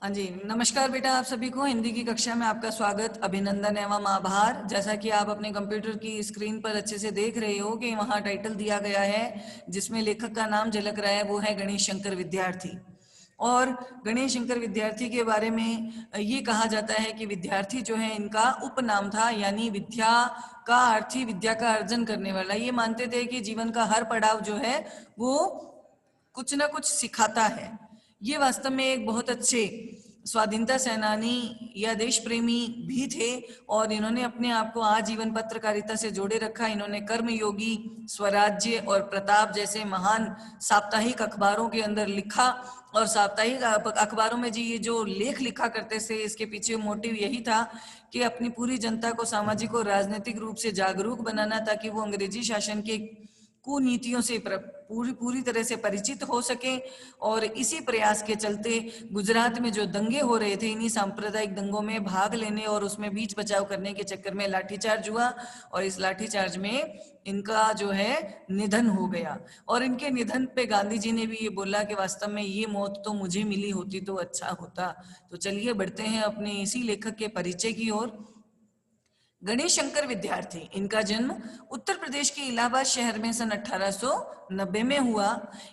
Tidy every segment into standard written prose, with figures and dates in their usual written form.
हाँ जी, नमस्कार बेटा। आप सभी को हिंदी की कक्षा में आपका स्वागत, अभिनंदन एवं आभार। जैसा कि आप अपने कंप्यूटर की स्क्रीन पर अच्छे से देख रहे हो कि वहाँ टाइटल दिया गया है जिसमें लेखक का नाम झलक रहा है, वो है गणेश शंकर विद्यार्थी। और गणेश शंकर विद्यार्थी के बारे में ये कहा जाता है कि विद्यार्थी जो है इनका उपनाम था, यानी विद्या का अर्थ ही विद्या का अर्जन करने वाला। ये मानते थे कि जीवन का हर पड़ाव जो है वो कुछ ना कुछ सिखाता है। ये वास्तव में एक बहुत अच्छे स्वाधीनता सेनानी या देश प्रेमी भी थे और इन्होंने अपने आप को आजीवन पत्रकारिता से जोड़े रखा। इन्होंने कर्मयोगी, स्वराज्य और प्रताप जैसे महान साप्ताहिक अखबारों के अंदर लिखा। और साप्ताहिक अखबारों में जी ये जो लेख लिखा करते थे, इसके पीछे मोटिव यही था कि अपनी पूरी जनता को सामाजिक और राजनीतिक रूप से जागरूक बनाना, ताकि वो अंग्रेजी शासन के कुनीतियों से पूरी तरह से परिचित हो सके। और इसी प्रयास के चलते गुजरात में जो दंगे हो रहे थे, इन्हीं सांप्रदायिक दंगों में भाग लेने और उसमें बीच बचाव करने के चक्कर में लाठीचार्ज हुआ और इस लाठीचार्ज में इनका जो है निधन हो गया। और इनके निधन पे गांधी जी ने भी ये बोला कि वास्तव में ये मौत तो मुझे मिली होती तो अच्छा होता। तो चलिए बढ़ते हैं अपने इसी लेखक के परिचय की ओर। गणेश शंकर विद्यार्थी, इनका जन्म उत्तर प्रदेश के इलाहाबाद शहर में सन 1890 में हुआ।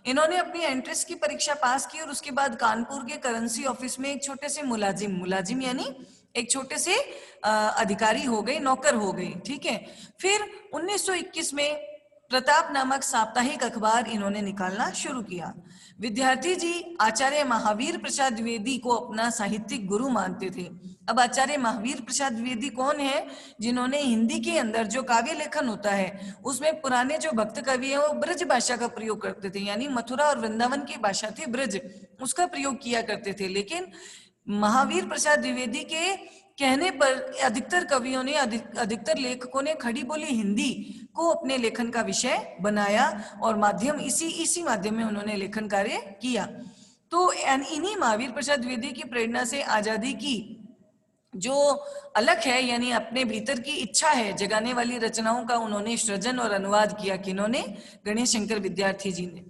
इन्होंने अपनी एंट्रेंस की परीक्षा पास की और उसके बाद कानपुर के करेंसी ऑफिस में एक छोटे से मुलाजिम यानी एक छोटे से अधिकारी हो गए, नौकर हो गए। ठीक है। फिर 1921 में प्रताप नामक साप्ताहिक अखबार इन्होंने निकालना शुरू किया। विद्यार्थी जी आचार्य महावीर प्रसाद द्विवेदी को अपना साहित्यिक गुरु मानते थे। अब आचार्य महावीर प्रसाद द्विवेदी कौन है? जिन्होंने हिंदी के अंदर जो काव्य लेखन होता है उसमें पुराने जो भक्त कवि हैं वो ब्रज भाषा का प्रयोग करते थे, यानी मथुरा और वृंदावन की भाषा थी ब्रज, उसका प्रयोग किया करते थे। लेकिन महावीर प्रसाद द्विवेदी के कहने पर अधिकतर कवियों ने, अधिकतर लेखकों ने खड़ी बोली हिंदी को अपने लेखन का विषय बनाया और माध्यम इसी माध्यम में उन्होंने लेखन कार्य किया। तो इन्हीं महावीर प्रसाद द्विवेदी की प्रेरणा से आजादी की जो अलग है, यानी अपने भीतर की इच्छा है जगाने वाली रचनाओं का उन्होंने सृजन और अनुवाद किया। किन्होंने? गणेश शंकर विद्यार्थी जी ने।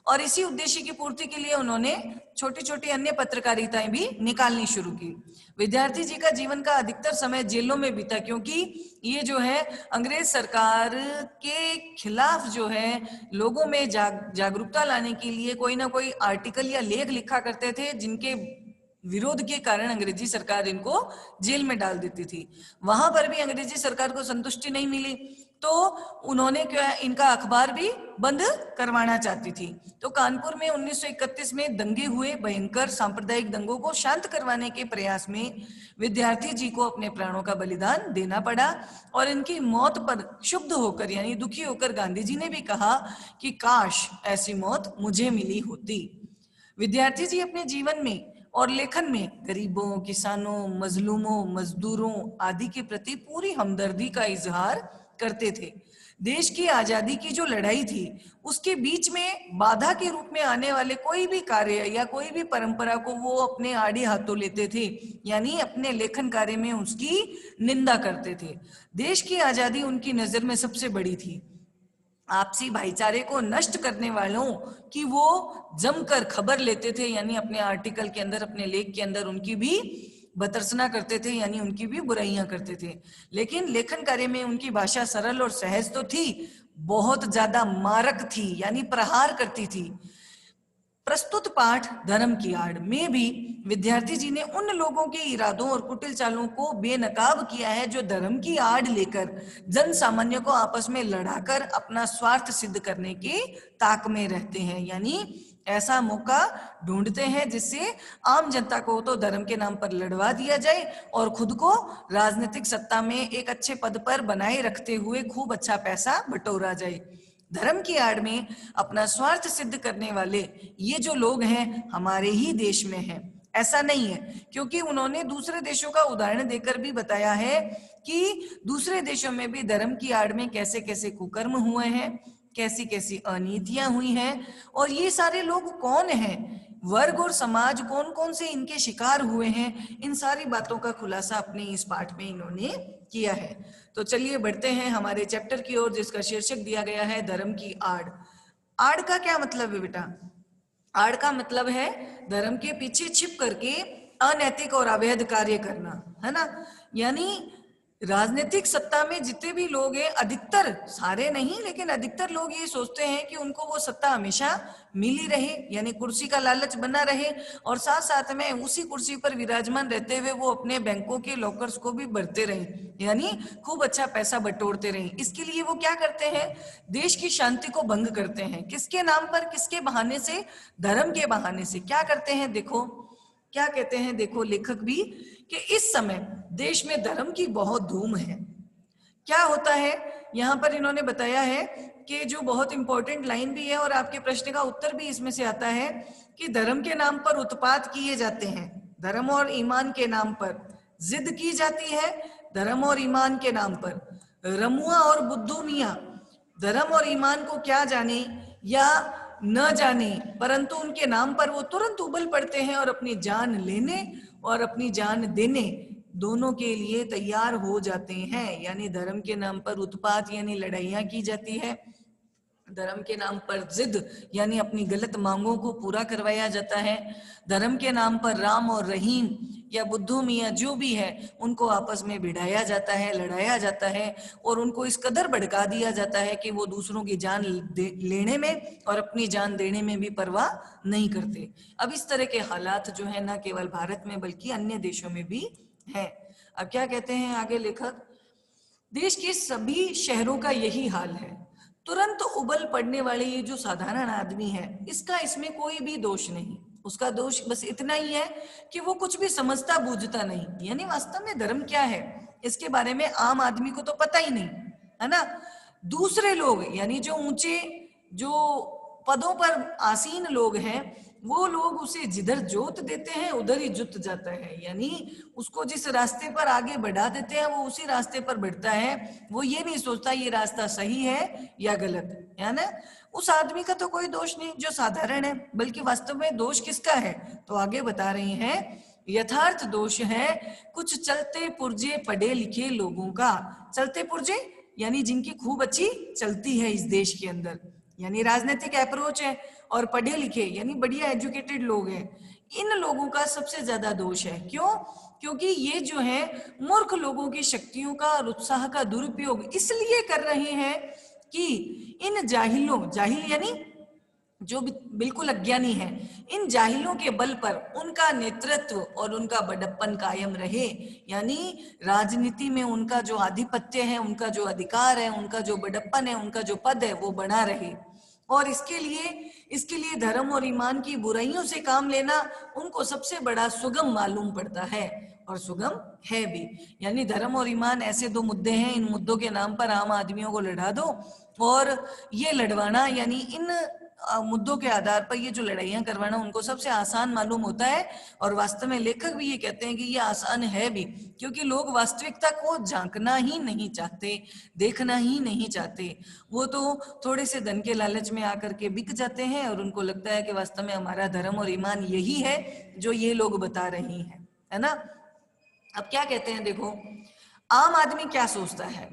और इसी उद्देश्य की पूर्ति के लिए उन्होंने छोटी छोटी अन्य पत्रकारिताएं भी निकालनी शुरू की। विद्यार्थी जी का जीवन का अधिकतर समय जेलों में बीता, क्योंकि ये जो है अंग्रेज सरकार के खिलाफ जो है लोगों में जागरूकता लाने के लिए कोई ना कोई आर्टिकल या लेख लिखा करते थे, जिनके विरोध के कारण अंग्रेजी सरकार इनको जेल में डाल देती थी। वहां पर भी अंग्रेजी सरकार को संतुष्टि नहीं मिली तो उन्होंने क्या, इनका अखबार भी बंद करवाना चाहती थी। तो कानपुर में 1931 में दंगे हुए। भयंकर सांप्रदायिक दंगों को शांत करवाने के प्रयास में विद्यार्थी जी को अपने प्राणों का बलिदान देना पड़ा। और इनकी मौत पर क्षुब्ध होकर यानी दुखी होकर गांधी जी ने भी कहा कि काश ऐसी मौत मुझे मिली होती। विद्यार्थी जी अपने जीवन में और लेखन में गरीबों, किसानों, मजलूमों, मजदूरों आदि के प्रति पूरी हमदर्दी का इजहार करते थे। देश की आजादी की जो लड़ाई थी उसके बीच में बाधा के रूप में आने वाले कोई भी कार्य या कोई भी परंपरा को वो अपने आड़े हाथों लेते थे, यानी अपने लेखन कार्य में उसकी निंदा करते थे। देश की आजादी उनकी नजर में सबसे बड़ी थी। आपसी भाईचारे को नष्ट करने वालों की वो जमकर खबर लेते थे, यानी अपने आर्टिकल के अंदर, अपने लेख के अंदर उनकी भी भर्त्सना करते थे, यानी उनकी भी बुराइयां करते थे। लेकिन लेखन कार्य में उनकी भाषा सरल और सहज तो थी, बहुत ज्यादा मारक थी, यानी प्रहार करती थी। प्रस्तुत पाठ धर्म की आड़ में भी विद्यार्थी जी ने उन लोगों के इरादों और कुटिल चालों को बेनकाब किया है जो धर्म की आड़ लेकर जन सामान्य को आपस में लड़ाकर अपना स्वार्थ सिद्ध करने की ताक में रहते हैं, यानी ऐसा मौका ढूंढते हैं जिससे आम जनता को तो धर्म के नाम पर लड़वा दिया जाए और खुद को राजनीतिक सत्ता में एक अच्छे पद पर बनाए रखते हुए खूब अच्छा पैसा बटोरा जाए। धर्म की आड़ में अपना स्वार्थ सिद्ध करने वाले ये जो लोग हैं हमारे ही देश में हैं, ऐसा नहीं है, क्योंकि उन्होंने दूसरे देशों का उदाहरण देकर भी बताया है कि दूसरे देशों में भी धर्म की आड़ में कैसे कैसे कुकर्म हुए हैं, कैसी कैसी अनीतियां हुई हैं। और ये सारे लोग कौन हैं, वर्ग और समाज कौन कौन से इनके शिकार हुए हैं, इन सारी बातों का खुलासा अपने इस पाठ में इन्होंने किया है। तो चलिए बढ़ते हैं हमारे चैप्टर की ओर, जिसका शीर्षक दिया गया है धर्म की आड़। आड़ का क्या मतलब है बेटा? आड़ का मतलब है धर्म के पीछे छिप करके अनैतिक और अवैध कार्य करना, है ना। यानी राजनीतिक सत्ता में जितने भी लोग हैं, अधिकतर, सारे नहीं लेकिन अधिकतर लोग ये सोचते हैं कि उनको वो सत्ता हमेशा मिली रहे, यानी कुर्सी का लालच बना रहे, और साथ साथ में उसी कुर्सी पर विराजमान रहते हुए वो अपने बैंकों के लॉकर्स को भी भरते रहे, यानी खूब अच्छा पैसा बटोरते रहे। इसके लिए वो क्या करते हैं, देश की शांति को भंग करते हैं। किसके नाम पर, किसके बहाने से, धर्म के बहाने से। क्या करते हैं, देखो क्या कहते हैं, देखो लेखक भी, कि इस समय देश में धर्म की बहुत धूम है। क्या होता है यहाँ पर इन्होंने बताया है कि जो बहुत इंपॉर्टेंट लाइन भी है और आपके प्रश्न का उत्तर भी इसमें से आता है कि धर्म के नाम पर उत्पात किए जाते हैं, धर्म और ईमान के नाम पर जिद की जाती है, धर्म और ईमान के नाम पर। रमुआ और बुद्धू मियाँ धर्म और ईमान को क्या जाने या न जाने, परंतु उनके नाम पर वो तुरंत उबल पड़ते हैं और अपनी जान लेने और अपनी जान देने दोनों के लिए तैयार हो जाते हैं। यानी धर्म के नाम पर उत्पात यानी लड़ाइयाँ की जाती है, धर्म के नाम पर जिद यानी अपनी गलत मांगों को पूरा करवाया जाता है, धर्म के नाम पर राम और रहीम या बुद्धू मियाँ जो भी है उनको आपस में भिड़ाया जाता है, लड़ाया जाता है, और उनको इस कदर भड़का दिया जाता है कि वो दूसरों की जान लेने में और अपनी जान देने में भी परवाह नहीं करते। अब इस तरह के हालात जो है न केवल भारत में बल्कि अन्य देशों में भी है। अब क्या कहते हैं आगे लेखक, देश के सभी शहरों का यही हाल है। तुरंत उबल पड़ने वाले ये जो साधारण आदमी है, इसका इसमें कोई भी दोष नहीं। उसका दोष बस इतना ही है कि वो कुछ भी समझता बूझता नहीं, यानी वास्तव में धर्म क्या है इसके बारे में आम आदमी को तो पता ही नहीं, है ना। दूसरे लोग यानी जो ऊंचे जो पदों पर आसीन लोग हैं, वो लोग उसे जिधर जोत देते हैं उधर ही जुत जाता है, यानी उसको जिस रास्ते पर आगे बढ़ा देते हैं वो उसी रास्ते पर बढ़ता है। वो ये नहीं सोचता ये रास्ता सही है या गलत, है ना। उस आदमी का तो कोई दोष नहीं जो साधारण है, बल्कि वास्तव में दोष किसका है, तो आगे बता रही हैं, यथार्थ दोष है कुछ चलते पुर्जे पढ़े लिखे लोगों का। चलते पुर्जे यानी जिनकी खूब अच्छी चलती है इस देश के अंदर, यानी राजनीतिक अप्रोच है, और पढ़े लिखे यानी बढ़िया एजुकेटेड लोग हैं। इन लोगों का सबसे ज्यादा दोष है। क्यों? क्योंकि ये जो है मूर्ख लोगों की शक्तियों का और उत्साह का दुरुपयोग इसलिए कर रहे हैं कि इन जाहिलों, जाहिल यानी जो बिल्कुल अज्ञानी है, इन जाहिलों के बल पर उनका नेतृत्व और उनका बड़प्पन कायम रहे, यानी राजनीति में उनका जो आधिपत्य है, उनका जो अधिकार है, उनका जो बड़प्पन है, उनका जो पद है वो बना रहे। और इसके लिए धर्म और ईमान की बुराइयों से काम लेना उनको सबसे बड़ा सुगम मालूम पड़ता है, और सुगम है भी। यानी धर्म और ईमान ऐसे दो मुद्दे हैं, इन मुद्दों के नाम पर आम आदमियों को लड़ा दो, और ये लड़वाना यानी इन मुद्दों के आधार पर ये जो लड़ाइयाँ करवाना उनको सबसे आसान मालूम होता है। और वास्तव में लेखक भी ये कहते हैं कि ये आसान है भी, क्योंकि लोग वास्तविकता को झांकना ही नहीं चाहते, देखना ही नहीं चाहते। वो तो थोड़े से धन के लालच में आकर के बिक जाते हैं, और उनको लगता है कि वास्तव में हमारा धर्म और ईमान यही है जो ये लोग बता रही हैं, है ना। अब क्या कहते हैं, देखो आम आदमी क्या सोचता है,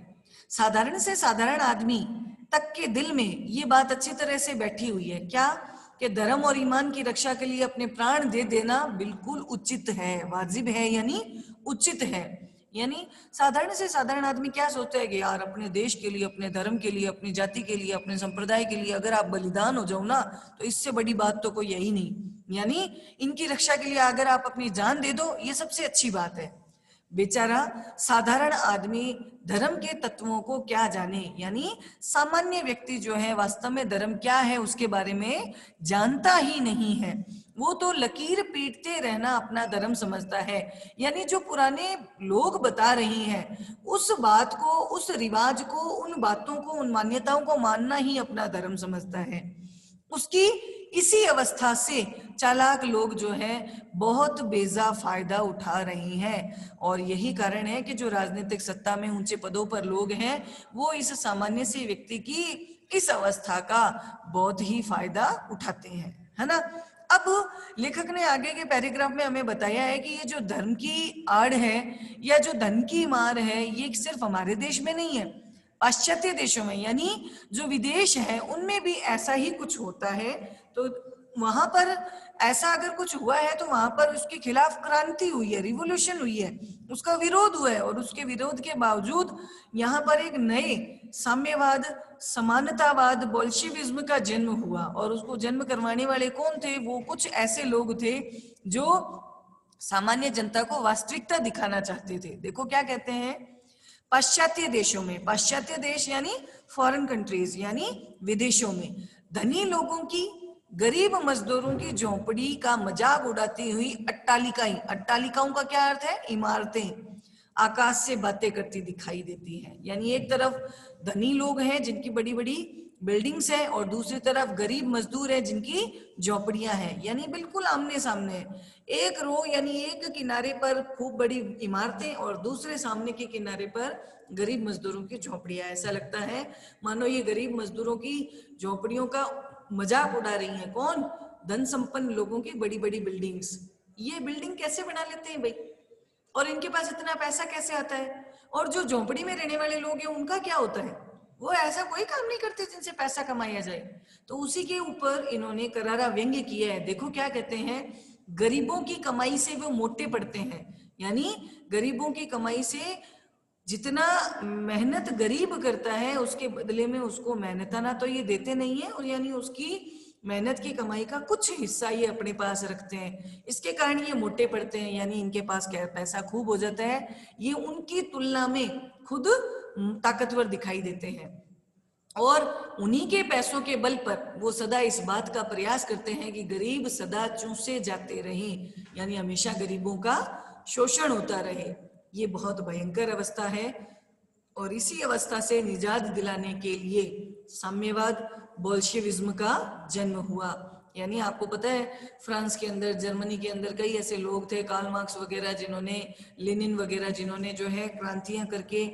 साधारण से साधारण आदमी तक के दिल में ये बात अच्छी तरह से बैठी हुई है, क्या, कि धर्म और ईमान की रक्षा के लिए अपने प्राण दे देना बिल्कुल उचित है, वाजिब है, यानी उचित है। यानी साधारण से साधारण आदमी क्या सोचता है कि यार अपने देश के लिए, अपने धर्म के लिए, अपनी जाति के लिए, अपने संप्रदाय के लिए अगर आप बलिदान हो जाओ ना, तो इससे बड़ी बात तो कोई यही नहीं। यानी इनकी रक्षा के लिए अगर आप अपनी जान दे दो, ये सबसे अच्छी बात है। बेचारा साधारण आदमी धर्म के तत्वों को क्या जाने, यानी सामान्य व्यक्ति जो है वास्तव में धर्म क्या है उसके बारे में जानता ही नहीं है। वो तो लकीर पीटते रहना अपना धर्म समझता है, यानी जो पुराने लोग बता रही हैं उस बात को, उस रिवाज को, उन बातों को, उन मान्यताओं को मानना ही अपना धर्म समझता है। उसकी इसी अवस्था से चालाक लोग जो हैं बहुत बेजा फायदा उठा रही हैं, और यही कारण है कि जो राजनीतिक सत्ता में ऊंचे पदों पर लोग हैं वो इस सामान्य से व्यक्ति की इस अवस्था का बहुत ही फायदा उठाते हैं, है ना। अब लेखक ने आगे के पैराग्राफ में हमें बताया है कि ये जो धर्म की आड़ है या जो धन की मार है, ये सिर्फ हमारे देश में नहीं है, पाश्चात्य देशों में यानी जो विदेश है उनमें भी ऐसा ही कुछ होता है। तो वहां पर ऐसा अगर कुछ हुआ है तो वहां पर उसके खिलाफ क्रांति हुई है, रिवोल्यूशन हुई है, उसका विरोध हुआ है, और उसके विरोध के बावजूद यहाँ पर एक नए साम्यवाद, समानतावाद, बोल्शेविज्म का जन्म हुआ। और उसको जन्म करवाने वाले कौन थे? वो कुछ ऐसे लोग थे जो सामान्य जनता को वास्तविकता दिखाना चाहते थे। देखो क्या कहते हैं, पाश्चात्य देशों में, पाश्चात्य देश यानी फॉरेन कंट्रीज यानी विदेशों में, धनी लोगों की, गरीब मजदूरों की झोंपड़ी का मजाक उड़ाती हुई अट्टालिकाएं, अट्टालिकाओं का क्या अर्थ है? इमारतें, आकाश से बातें करती दिखाई देती हैं। यानी एक तरफ धनी लोग हैं जिनकी बड़ी बड़ी बिल्डिंग्स है, और दूसरी तरफ गरीब मजदूर है जिनकी झोपड़ियां हैं, यानी बिल्कुल आमने सामने। एक रो यानी एक किनारे पर खूब बड़ी इमारतें और दूसरे सामने के किनारे पर गरीब मजदूरों की झोपड़ियां। ऐसा लगता है मानो ये गरीब मजदूरों की झोपड़ियों का मजाक उड़ा रही हैं। कौन? धन संपन्न लोगों की बड़ी बड़ी बिल्डिंग्स। ये बिल्डिंग कैसे बना लेते हैं भाई, और इनके पास इतना पैसा कैसे आता है? और जो झोंपड़ी में रहने वाले लोग हैं उनका क्या होता है? वो ऐसा कोई काम नहीं करते जिनसे पैसा कमाया जाए। तो उसी के ऊपर इन्होंने करारा व्यंग्य किया है। देखो क्या कहते हैं, गरीबों की कमाई से वो मोटे पड़ते हैं, यानी गरीबों की कमाई से जितना मेहनत गरीब करता है उसके बदले में उसको मेहनताना तो ये देते नहीं है, और यानी उसकी मेहनत की कमाई का कुछ हिस्सा ये अपने पास रखते हैं। इसके कारण ये मोटे पड़ते हैं, यानी इनके पास क्या पैसा खूब हो जाता है। ये उनकी तुलना में खुद ताकतवर दिखाई देते हैं, और उन्हीं के पैसों के बल पर वो सदा इस बात का प्रयास करते हैं कि गरीब सदा चूसे जाते रहें, यानी हमेशा गरीबों का शोषण होता रहे। ये बहुत भयंकर अवस्था है, और इसी अवस्था से निजात दिलाने के लिए साम्यवाद, बोल्शेविज्म का जन्म हुआ। यानी आपको पता है फ्रांस के अंदर, जर्मनी के अंदर कई ऐसे लोग थे, कार्ल मार्क्स वगैरह, जिन्होंने, लेनिन वगैरह, जिन्होंने जो है क्रांतियां करके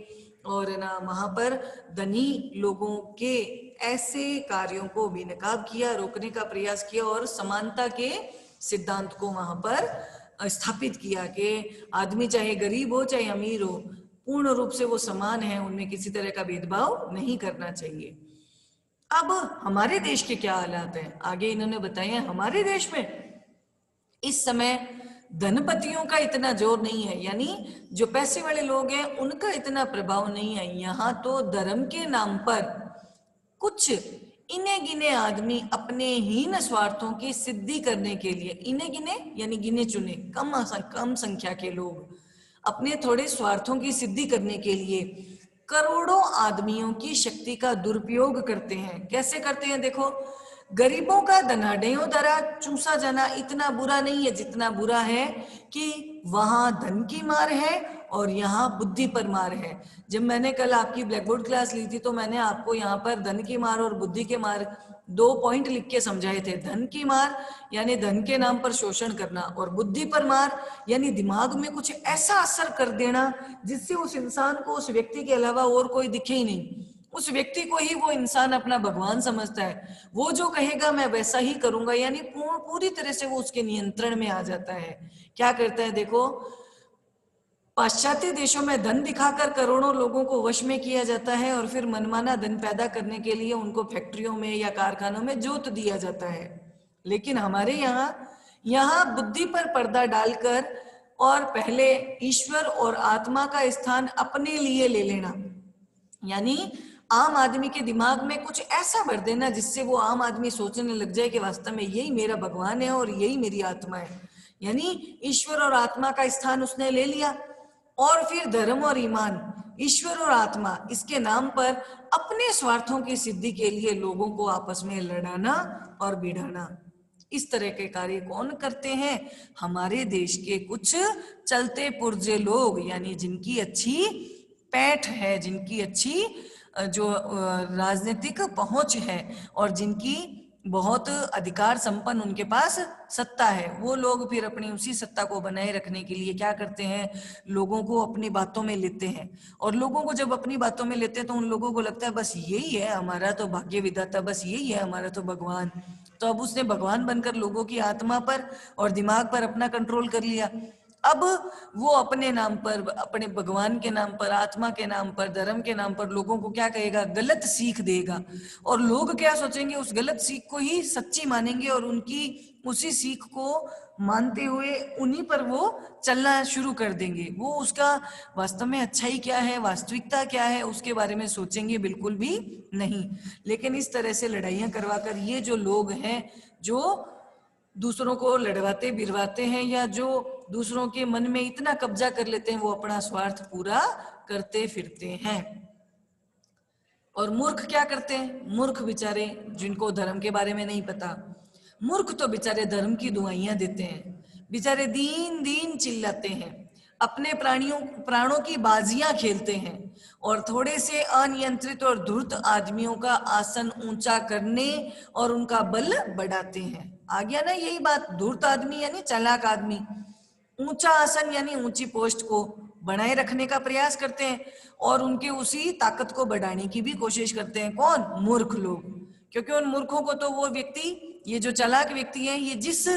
और ना वहां पर धनी लोगों के ऐसे कार्यों को बेनकाब किया, रोकने का प्रयास किया, और समानता के सिद्धांत को वहां पर स्थापित किया कि आदमी चाहे गरीब हो चाहे अमीर हो, पूर्ण रूप से वो समान है, उनमें किसी तरह का भेदभाव नहीं करना चाहिए। अब हमारे देश के क्या हालात हैं, आगे इन्होंने बताए। हमारे देश में इस समय धनपतियों का इतना जोर नहीं है, यानी जो पैसे वाले लोग हैं उनका इतना प्रभाव नहीं है। यहाँ तो धर्म के नाम पर कुछ इने गिने आदमी अपने हीन स्वार्थों की सिद्धि करने के लिए, इने गिने यानी गिने चुने, कम संख्या के लोग अपने थोड़े स्वार्थों की सिद्धि करने के लिए करोड़ों आदमियों की शक्ति का दुरुपयोग करते हैं। कैसे करते हैं? देखो, गरीबों का धनाढ्यों द्वारा चूसा जाना इतना बुरा नहीं है जितना बुरा है कि वहां धन की मार है और यहाँ बुद्धि पर मार है। जब मैंने कल आपकी ब्लैक बोर्ड क्लास ली थी तो मैंने आपको यहाँ पर धन की मार और बुद्धि के मार 2 पॉइंट लिख के समझाए थे। धन की मार यानी धन के नाम पर शोषण करना, और बुद्धि पर मार यानी दिमाग में कुछ ऐसा असर कर देना जिससे उस इंसान को उस व्यक्ति के अलावा और कोई दिखे ही नहीं, उस व्यक्ति को ही वो इंसान अपना भगवान समझता है। वो जो कहेगा मैं वैसा ही करूंगा, यानी पूरी तरह से वो उसके नियंत्रण में आ जाता है। क्या करता है? देखो, पाश्चात्य देशों में धन दिखाकर करोड़ों लोगों को वश में किया जाता है, और फिर मनमाना धन पैदा करने के लिए उनको फैक्ट्रियों में या कारखानों में जोत दिया जाता है। लेकिन हमारे यहाँ बुद्धि पर पर्दा डालकर और पहले ईश्वर और आत्मा का स्थान अपने लिए ले लेना, यानी आम आदमी के दिमाग में कुछ ऐसा भर देना जिससे वो आम आदमी सोचने लग जाए कि वास्तव में यही मेरा भगवान है और यही मेरी आत्मा है। यानी ईश्वर और आत्मा का स्थान उसने ले लिया, और फिर धर्म और ईमान, ईश्वर और आत्मा, इसके नाम पर अपने स्वार्थों की सिद्धि के लिए लोगों को आपस में लड़ाना और भिड़ाना। इस तरह के कार्य कौन करते हैं? हमारे देश के कुछ चलते पुर्जे लोग, यानी जिनकी अच्छी पैठ है, जिनकी अच्छी जो राजनीतिक पहुंच है और जिनकी बहुत अधिकार संपन्न उनके पास सत्ता है, वो लोग फिर अपनी उसी सत्ता को बनाए रखने के लिए क्या करते हैं? लोगों को अपनी बातों में लेते हैं, और लोगों को जब अपनी बातों में लेते हैं तो उन लोगों को लगता है बस यही है हमारा तो भाग्य विधाता, बस यही है हमारा तो भगवान। तो अब उसने भगवान बनकर लोगों की आत्मा पर और दिमाग पर अपना कंट्रोल कर लिया। अब वो अपने नाम पर, अपने भगवान के नाम पर, आत्मा के नाम पर, धर्म के नाम पर लोगों को क्या कहेगा, गलत सीख देगा। और लोग क्या सोचेंगे, उस गलत सीख को ही सच्ची मानेंगे और उनकी उसी सीख को मानते हुए उन्हीं पर वो चलना शुरू कर देंगे। वो उसका वास्तव में अच्छाई क्या है, वास्तविकता क्या है, उसके बारे में सोचेंगे बिल्कुल भी नहीं। लेकिन इस तरह से लड़ाइयां करवाकर ये जो लोग हैं जो दूसरों को लड़वाते बिरवाते हैं या जो दूसरों के मन में इतना कब्जा कर लेते हैं, वो अपना स्वार्थ पूरा करते फिरते हैं। और मूर्ख क्या करते हैं, मूर्ख बेचारे जिनको धर्म के बारे में नहीं पता, मूर्ख तो बेचारे धर्म की दुआइयां देते हैं, बेचारे दीन दीन चिल्लाते हैं, अपने प्राणों की बाजियां खेलते हैं और थोड़े से अनियंत्रित और धूर्त आदमियों का आसन ऊंचा करने और उनका बल बढ़ाते हैं। आ गया ना यही बात, धूर्त आदमी यानी चालाक आदमी, ऊंचा आसन यानी ऊंची पोस्ट को बनाए रखने का प्रयास करते हैं और उनके उसी ताकत को बढ़ाने की भी कोशिश करते हैं। कौन, मूर्ख लोग। क्योंकि उन मूर्खों को तो वो व्यक्ति, ये जो चालाक व्यक्ति हैं, ये जिस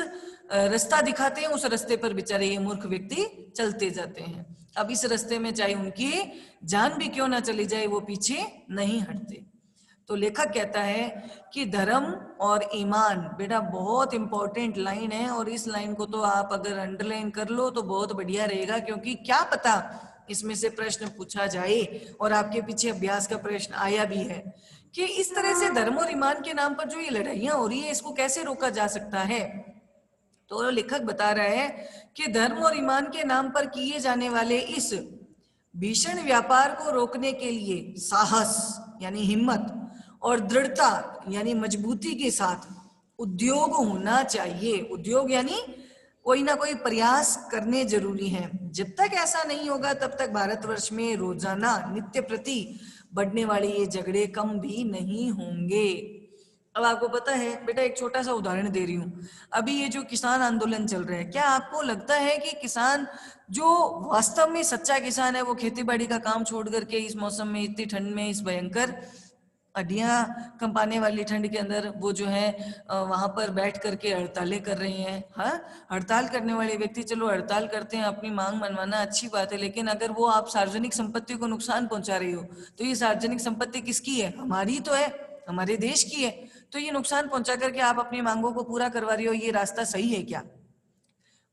रास्ता दिखाते हैं उस रास्ते पर बेचारे ये मूर्ख व्यक्ति चलते जाते हैं। अब इस रास्ते में चाहे उनकी जान भी क्यों ना चली जाए, वो पीछे नहीं हटते। तो लेखक कहता है कि धर्म और ईमान, बेटा बहुत इंपॉर्टेंट लाइन है और इस लाइन को तो आप अगर अंडरलाइन कर लो तो बहुत बढ़िया रहेगा, क्योंकि क्या पता इसमें से प्रश्न पूछा जाए और आपके पीछे अभ्यास का प्रश्न आया भी है कि इस तरह से धर्म और ईमान के नाम पर जो ये लड़ाइयां हो रही है, इसको कैसे रोका जा सकता है। तो लेखक बता रहा है कि धर्म और ईमान के नाम पर किए जाने वाले इस भीषण व्यापार को रोकने के लिए साहस यानी हिम्मत और दृढ़ता यानी मजबूती के साथ उद्योग होना चाहिए। उद्योग यानी कोई ना कोई प्रयास करने जरूरी हैं। जब तक ऐसा नहीं होगा तब तक भारतवर्ष में रोजाना नित्य प्रति बढ़ने वाले ये झगड़े कम भी नहीं होंगे। अब आपको पता है बेटा, एक छोटा सा उदाहरण दे रही हूँ। अभी ये जो किसान आंदोलन चल रहा है, क्या आपको लगता है कि किसान जो वास्तव में सच्चा किसान है वो खेती बाड़ी का काम छोड़ करके इस मौसम में, इतनी ठंड में, इस भयंकर हड्डियां कंपाने वाली ठंड के अंदर वो जो है वहां पर बैठ करके हड़तालें कर रहे हैं? हाँ, हड़ताल करने वाले व्यक्ति चलो हड़ताल करते हैं, अपनी मांग मनवाना अच्छी बात है, लेकिन अगर वो आप सार्वजनिक संपत्ति को नुकसान पहुंचा रही हो तो ये सार्वजनिक संपत्ति किसकी है? हमारी तो है, हमारे देश की है। तो ये नुकसान पहुंचा करके आप अपनी मांगों को पूरा करवा रही हो, ये रास्ता सही है क्या?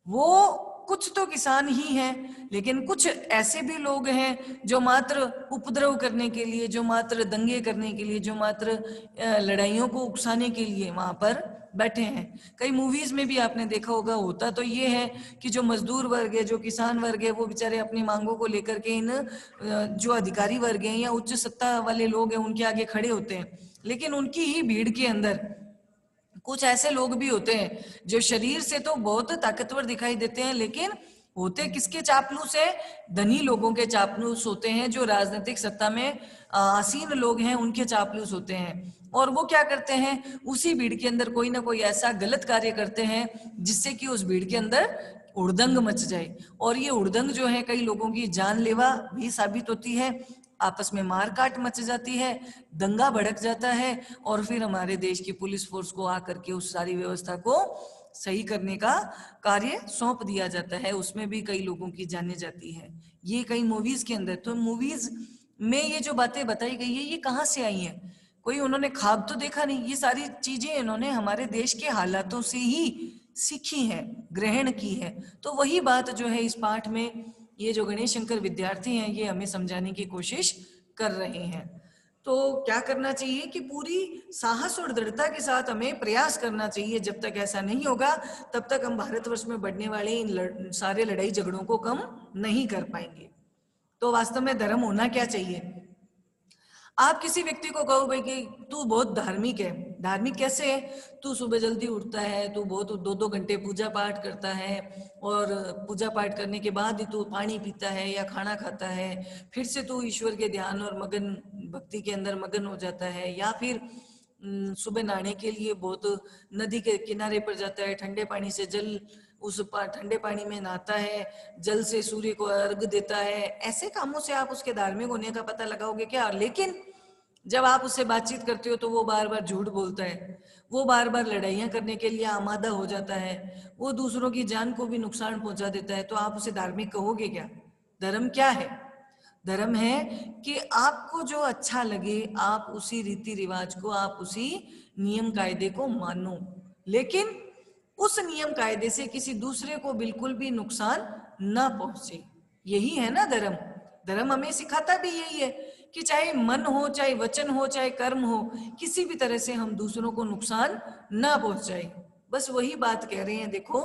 वो कुछ तो किसान ही हैं, लेकिन कुछ ऐसे भी लोग हैं जो मात्र उपद्रव करने के लिए, जो मात्र दंगे करने के लिए, जो मात्र लड़ाइयों को उकसाने के लिए वहां पर बैठे हैं। कई मूवीज में भी आपने देखा होगा, होता तो ये है कि जो मजदूर वर्ग है, जो किसान वर्ग है, वो बेचारे अपनी मांगों को लेकर के इन जो अधिकारी वर्ग हैं या उच्च सत्ता वाले लोग हैं उनके आगे खड़े होते हैं। लेकिन उनकी ही भीड़ के अंदर कुछ ऐसे लोग भी होते हैं जो शरीर से तो बहुत ताकतवर दिखाई देते हैं, लेकिन होते किसके चापलूस है? धनी लोगों के चापलूस होते हैं, जो राजनीतिक सत्ता में आसीन लोग हैं उनके चापलूस होते हैं। और वो क्या करते हैं, उसी भीड़ के अंदर कोई ना कोई ऐसा गलत कार्य करते हैं जिससे कि उस भीड़ के अंदर उड़दंग मच जाए। और ये उड़दंग जो है कई लोगों की जानलेवा भी साबित होती है, आपस में मारकाट मच जाती है, दंगा भड़क जाता है और फिर हमारे देश की पुलिस फोर्स को आकर के उस सारी व्यवस्था को सही करने का कार्य सौंप दिया जाता है। उसमें भी कई लोगों की जाने जाती है, ये कई मूवीज के अंदर। तो मूवीज में ये जो बातें बताई गई है ये कहाँ से आई है? कोई उन्होंने ख्वाब तो देखा नहीं, ये सारी चीजें इन्होंने हमारे देश के हालातों से ही सीखी है, ग्रहण की है। तो वही बात जो है इस पाठ में ये जो गणेश शंकर विद्यार्थी हैं ये हमें समझाने की कोशिश कर रहे हैं। तो क्या करना चाहिए कि पूरी साहस और दृढ़ता के साथ हमें प्रयास करना चाहिए। जब तक ऐसा नहीं होगा तब तक हम भारतवर्ष में बढ़ने वाले इन सारे लड़ाई झगड़ों को कम नहीं कर पाएंगे। तो वास्तव में धर्म होना क्या चाहिए? आप किसी व्यक्ति को कहो भाई कि तू बहुत धार्मिक है, धार्मिक कैसे है? तू सुबह जल्दी उठता है, तू बहुत 2-2 घंटे पूजा पाठ करता है और पूजा पाठ करने के बाद ही तू पानी पीता है या खाना खाता है, फिर से तू ईश्वर के ध्यान और मगन भक्ति के अंदर मगन हो जाता है, या फिर सुबह नहाने के लिए बहुत नदी के किनारे पर जाता है, ठंडे पानी से जल उस ठंडे पानी में नहाता है, जल से सूर्य को अर्घ देता है। ऐसे कामों से आप उसके धार्मिक होने का पता लगाओगे क्या? लेकिन जब आप उससे बातचीत करते हो तो वो बार बार झूठ बोलता है, वो बार बार लड़ाइयाँ करने के लिए आमादा हो जाता है, वो दूसरों की जान को भी नुकसान पहुंचा देता है, तो आप उसे धार्मिक कहोगे क्या? धर्म क्या है? धर्म है कि आपको जो अच्छा लगे आप उसी रीति रिवाज को, आप उसी नियम कायदे को मानो, लेकिन उस नियम कायदे से किसी दूसरे को बिल्कुल भी नुकसान ना पहुंचे। यही है ना धर्म। धर्म हमें सिखाता भी यही है कि चाहे मन हो, चाहे वचन हो, चाहे कर्म हो, किसी भी तरह से हम दूसरों को नुकसान ना पहुंचाए। बस वही बात कह रहे हैं। देखो,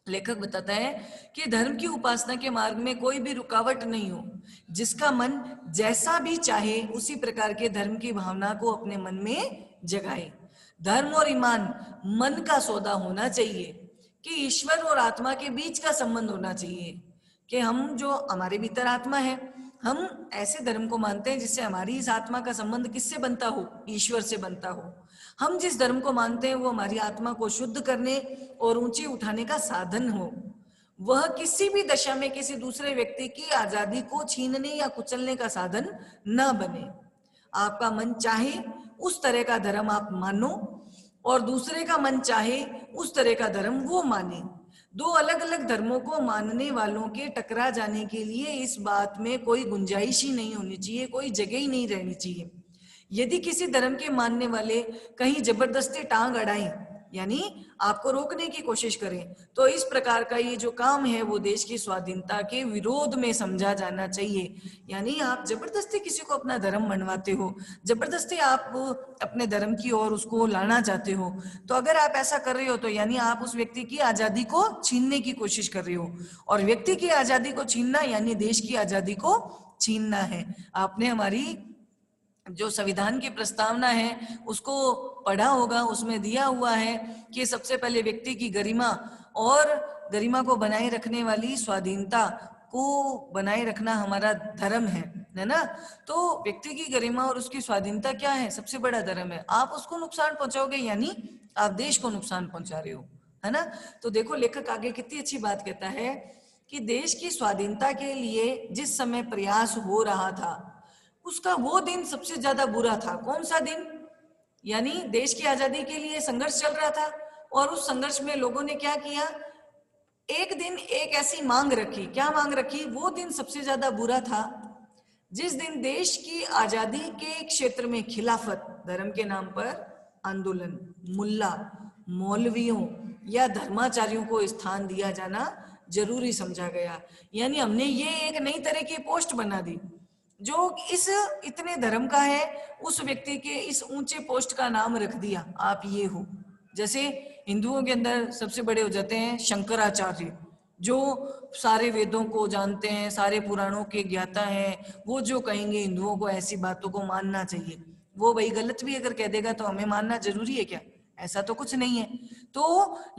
लेखक बताता है कि धर्म की उपासना के मार्ग में कोई भी रुकावट नहीं हो, जिसका मन जैसा भी चाहे उसी प्रकार के धर्म की भावना को अपने मन में जगाए। धर्म और ईमान मन का सौदा होना चाहिए कि ईश्वर और आत्मा के बीच का संबंध होना चाहिए, कि हम जो हमारे भीतर आत्मा है, हम ऐसे धर्म को मानते हैं जिससे हमारी इस आत्मा का संबंध किससे बनता हो? ईश्वर से बनता हो। हम जिस धर्म को मानते हैं वो हमारी आत्मा को शुद्ध करने और ऊंचे उठाने का साधन हो। वह किसी भी दशा में किसी दूसरे व्यक्ति की आजादी को छीनने या कुचलने का साधन न बने। आपका मन चाहे उस तरह का धर्म आप मानो और दूसरे का मन चाहे उस तरह का धर्म वो माने। दो अलग अलग धर्मों को मानने वालों के टकरा जाने के लिए इस बात में कोई गुंजाइश ही नहीं होनी चाहिए, कोई जगह ही नहीं रहनी चाहिए। यदि किसी धर्म के मानने वाले कहीं जबरदस्ती टांग अड़ाएं, यानी आपको रोकने की कोशिश करें, तो इस प्रकार का ये जो काम है वो देश की स्वाधीनता के विरोध में समझा जाना चाहिए। यानी आप जबरदस्ती किसी को अपना धर्म मनवाते हो, जबरदस्ती आप अपने धर्म की ओर उसको लाना चाहते हो, तो अगर आप ऐसा कर रहे हो तो यानी आप उस व्यक्ति की आजादी को छीनने की कोशिश कर रहे हो, और व्यक्ति की आजादी को छीनना यानी देश की आजादी को छीनना है। आपने हमारी जो संविधान की प्रस्तावना है उसको पढ़ा होगा, उसमें दिया हुआ है कि सबसे पहले व्यक्ति की गरिमा और गरिमा को बनाए रखने वाली स्वाधीनता को बनाए रखना हमारा धर्म है ना। तो व्यक्ति की गरिमा और उसकी स्वाधीनता क्या है? सबसे बड़ा धर्म है। आप उसको नुकसान पहुंचाओगे यानी आप देश को नुकसान पहुंचा रहे हो, है ना। तो देखो लेखक आगे कितनी अच्छी बात कहता है कि देश की स्वाधीनता के लिए जिस समय प्रयास हो रहा था उसका वो दिन सबसे ज्यादा बुरा था। कौन सा दिन? यानी देश की आजादी के लिए संघर्ष चल रहा था और उस संघर्ष में लोगों ने क्या किया? एक दिन एक ऐसी मांग रखी। क्या मांग रखी? वो दिन सबसे ज्यादा बुरा था जिस दिन देश की आजादी के क्षेत्र में खिलाफत, धर्म के नाम पर आंदोलन, मुल्ला, मौलवियों या धर्माचार्यों को स्थान दिया जाना जरूरी समझा गया। यानी हमने ये एक नई तरह की पोस्ट बना दी जो इस इतने धर्म का है, उस व्यक्ति के इस ऊंचे पोस्ट का नाम रख दिया, आप ये हो। जैसे हिंदुओं के अंदर सबसे बड़े हो जाते हैं शंकराचार्य, जो सारे वेदों को जानते हैं, सारे पुराणों के ज्ञाता हैं। वो जो कहेंगे हिंदुओं को ऐसी बातों को मानना चाहिए, वो भाई गलत भी अगर कह देगा तो हमें मानना जरूरी है क्या? ऐसा तो कुछ नहीं है। तो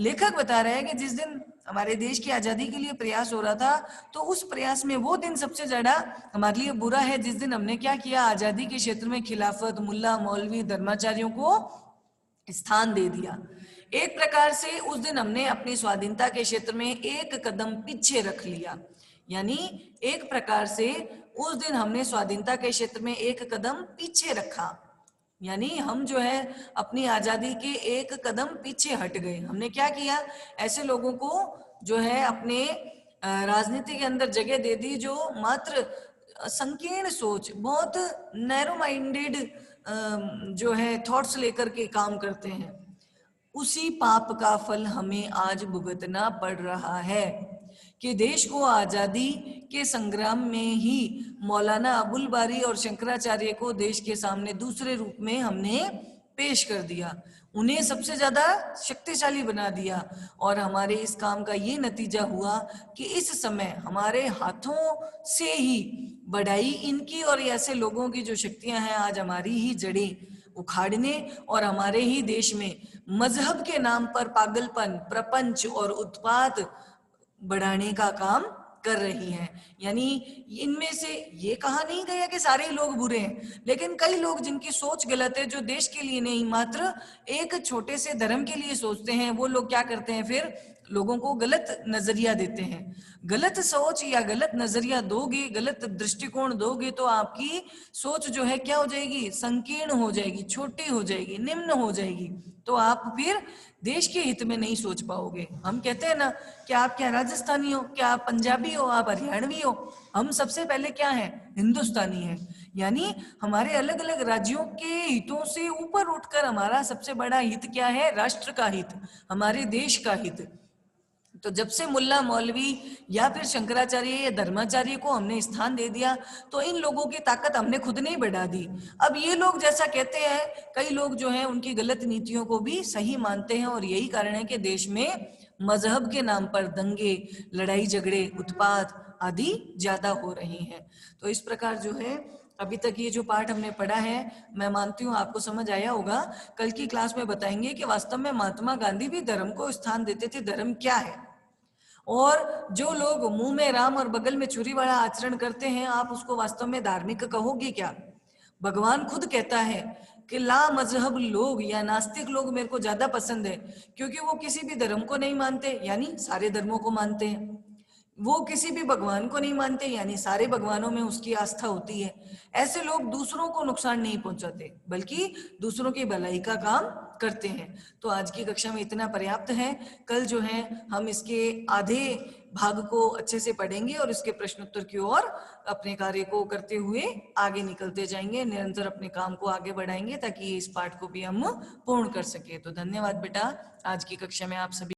लेखक बता रहे हैं कि जिस दिन हमारे देश की आजादी के लिए प्रयास हो रहा था, तो उस प्रयास में वो दिन सबसे ज्यादा हमारे लिए बुरा है जिस दिन हमने क्या किया? आजादी के क्षेत्र में खिलाफत, मुल्ला, मौलवी, धर्माचार्यों को स्थान दे दिया। एक प्रकार से उस दिन हमने अपनी स्वाधीनता के क्षेत्र में एक कदम पीछे रख लिया। यानी एक प्रकार से उस दिन हमने स्वाधीनता के क्षेत्र में एक कदम पीछे रखा, यानी हम जो है अपनी आजादी के एक कदम पीछे हट गए। हमने क्या किया? ऐसे लोगों को जो है अपने राजनीति के अंदर जगह दे दी जो मात्र संकीर्ण सोच, बहुत नैरो माइंडेड जो है थॉट्स लेकर के काम करते हैं। उसी पाप का फल हमें आज भुगतना पड़ रहा है कि देश को आजादी के संग्राम में ही मौलाना अबुल बारी और शंकराचार्य को देश के सामने दूसरे रूप में हमने पेश कर दिया, उन्हें सबसे ज्यादा शक्तिशाली बना दिया। और हमारे इस काम का ये नतीजा हुआ कि इस समय हमारे हाथों से ही बढ़ाई इनकी और ऐसे लोगों की जो शक्तियां हैं आज हमारी ही जड़ें उखाड़ने और हमारे ही देश में मजहब के नाम पर पागलपन, प्रपंच और उत्पात बढ़ाने का काम कर रही हैं। यानी इनमें से ये कहा नहीं गया कि सारे लोग बुरे हैं, लेकिन कई लोग जिनकी सोच गलत है, जो देश के लिए नहीं मात्र एक छोटे से धर्म के लिए सोचते हैं, वो लोग क्या करते हैं? फिर लोगों को गलत नजरिया देते हैं। गलत सोच या गलत नजरिया दोगे, गलत दृष्टिकोण दोगे तो आपकी सोच जो है क्या हो जाएगी, संकीर्ण हो जाएगी, छोटी हो जाएगी, निम्न हो जाएगी। तो आप फिर देश के हित में नहीं सोच पाओगे। हम कहते हैं ना कि आप क्या राजस्थानी हो, क्या आप पंजाबी हो, आप हरियाणवी हो। हम सबसे पहले क्या है, हिंदुस्तानी है। यानी हमारे अलग अलग राज्यों के हितों से ऊपर उठकर हमारा सबसे बड़ा हित क्या है, राष्ट्र का हित, हमारे देश का हित। तो जब से मुल्ला मौलवी या फिर शंकराचार्य या धर्माचार्य को हमने स्थान दे दिया, तो इन लोगों की ताकत हमने खुद नहीं बढ़ा दी। अब ये लोग जैसा कहते हैं, कई लोग जो हैं उनकी गलत नीतियों को भी सही मानते हैं, और यही कारण है कि देश में मजहब के नाम पर दंगे, लड़ाई झगड़े, उत्पात आदि ज्यादा हो रही हैं। तो इस प्रकार जो है अभी तक ये जो पाठ हमने पढ़ा है, मैं मानती हूँ आपको समझ आया होगा। कल की क्लास में बताएंगे कि वास्तव में महात्मा गांधी भी धर्म को स्थान देते थे, धर्म क्या है। और जो लोग मुंह में राम और बगल में छुरी वाला आचरण करते हैं, आप उसको वास्तव में धार्मिक कहोगे क्या? भगवान खुद कहता है कि ला मजहब लोग या नास्तिक लोग मेरे को ज्यादा पसंद है, क्योंकि वो किसी भी धर्म को नहीं मानते, यानी सारे धर्मों को मानते हैं। वो किसी भी भगवान को नहीं मानते, यानी सारे भगवानों में उसकी आस्था होती है। ऐसे लोग दूसरों को नुकसान नहीं पहुंचाते, बल्कि दूसरों की भलाई का काम करते हैं। तो आज की कक्षा में इतना पर्याप्त है। कल जो है हम इसके आधे भाग को अच्छे से पढ़ेंगे और इसके प्रश्नोत्तर की ओर अपने कार्य को करते हुए आगे निकलते जाएंगे, निरंतर अपने काम को आगे बढ़ाएंगे, ताकि इस पाठ को भी हम पूर्ण कर सके। तो धन्यवाद बेटा, आज की कक्षा में आप सभी